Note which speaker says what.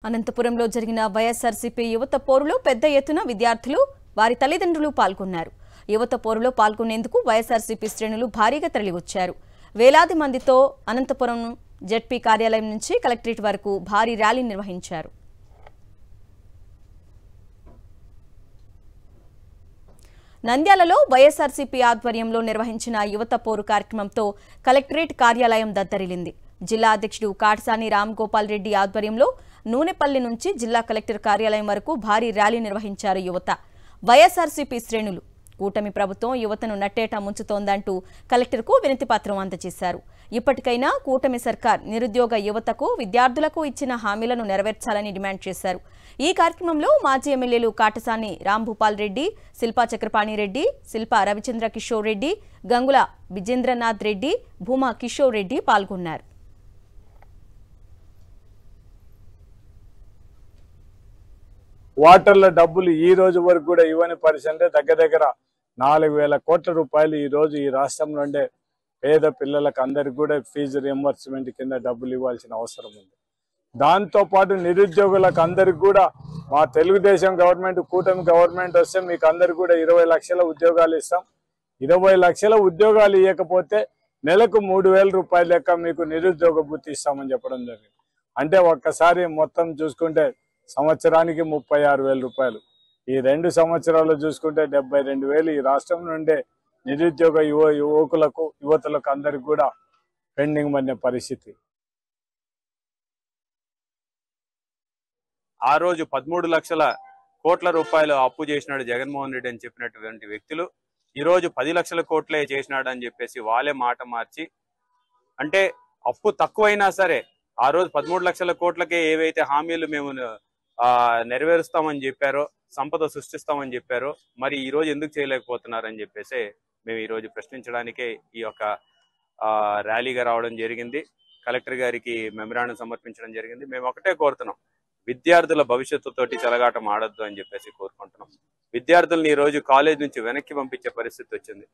Speaker 1: అనంతపురంలో జరిగిన వైఎస్ఆర్సీపీ యువత పోరులో పెద్ద ఎత్తున విద్యార్థులు వారి తల్లిదండ్రులు పాల్గొన్నారు. యువత పోరులో పాల్గొనేందుకు వైఎస్ఆర్సీపీ శ్రేణులు భారీగా తరలివచ్చారు. వేలాది మందితో అనంతపురం జెడ్పీ కార్యాలయం నుంచి కలెక్టరేట్ వరకు భారీ ర్యాలీ నిర్వహించారు. నంద్యాలలో వైఎస్ఆర్సీపీ ఆధ్వర్యంలో నిర్వహించిన యువత పోరు కార్యక్రమంతో కలెక్టరేట్ కార్యాలయం దద్దరిల్లింది. జిల్లా అధ్యక్షుడు కాటసాని రామ్ గోపాల్ రెడ్డి ఆధ్వర్యంలో నూనెపల్లి నుంచి జిల్లా కలెక్టర్ కార్యాలయం వరకు భారీ ర్యాలీ నిర్వహించారు. యువత వైఎస్ఆర్సీపీ శ్రేణులు కూటమి ప్రభుత్వం యువతను నట్టేటా ముంచుతోందంటూ కలెక్టర్కు వినతిపత్రం అందజేశారు. ఇప్పటికైనా కూటమి సర్కార్ నిరుద్యోగ యువతకు విద్యార్థులకు ఇచ్చిన హామీలను నెరవేర్చాలని డిమాండ్ చేశారు. ఈ కార్యక్రమంలో మాజీ ఎమ్మెల్యేలు కాటసాని రాంభూపాల్ రెడ్డి, శిల్పా చక్రపాణి రెడ్డి, శిల్పా రవిచంద్ర కిషోర్ రెడ్డి, గంగుల విజేంద్రనాథ్ రెడ్డి, భూమా కిషోర్ రెడ్డి పాల్గొన్నారు.
Speaker 2: వాటర్ల డబ్బులు ఈ రోజు వరకు కూడా ఇవ్వని పరిస్థితి. దగ్గర 4,000 కోట్ల రూపాయలు ఈ రోజు ఈ రాష్ట్రంలో ఉండే పేద పిల్లలకు అందరికి కూడా ఫీజు రియంబర్స్మెంట్ కింద డబ్బులు ఇవ్వాల్సిన అవసరం ఉంది. దాంతో పాటు నిరుద్యోగులకు అందరికి కూడా మా తెలుగుదేశం గవర్నమెంట్ కూటమి గవర్నమెంట్ వస్తే మీకు అందరికి కూడా 20 లక్షల ఉద్యోగాలు ఇస్తాం. 20 లక్షల ఉద్యోగాలు ఇవ్వకపోతే నెలకు 3,000 రూపాయల లెక్క మీకు నిరుద్యోగ భృతి ఇస్తామని చెప్పడం జరిగింది. అంటే ఒక్కసారి మొత్తం చూసుకుంటే సంవత్సరానికి 36,000 రూపాయలు. ఈ 2 సంవత్సరాలు చూసుకుంటే 72,000 ఈ రాష్ట్రం నుండే నిరుద్యోగ యువతలకు అందరికి కూడా పెండింగ్ పడిన పరిస్థితి.
Speaker 3: ఆ రోజు 13 లక్షల కోట్ల రూపాయలు అప్పు చేసినాడు జగన్మోహన్ రెడ్డి అని చెప్పినటువంటి వ్యక్తులు ఈ రోజు 10 లక్షల కోట్లే చేసినాడు అని చెప్పేసి వాళ్ళే మాట మార్చి, అంటే అప్పు తక్కువైనా సరే ఆ రోజు 13 లక్షల కోట్లకే ఏవైతే హామీలు మేము నెరవేరుస్తామని చెప్పారో, సంపద సృష్టిస్తామని చెప్పారో, మరి ఈ రోజు ఎందుకు చేయలేకపోతున్నారని చెప్పేసి మేము ఈ రోజు ప్రశ్నించడానికే ఈ యొక్క ర్యాలీగా రావడం జరిగింది. కలెక్టర్ గారికి మెమరాండం సమర్పించడం జరిగింది. మేము ఒకటే కోరుతున్నాం, విద్యార్థుల భవిష్యత్తుతోటి చెలగాటం ఆడొద్దు అని చెప్పేసి కోరుకుంటున్నాం. విద్యార్థుల్ని ఈ రోజు కాలేజ్ నుంచి వెనక్కి పంపించే పరిస్థితి వచ్చింది.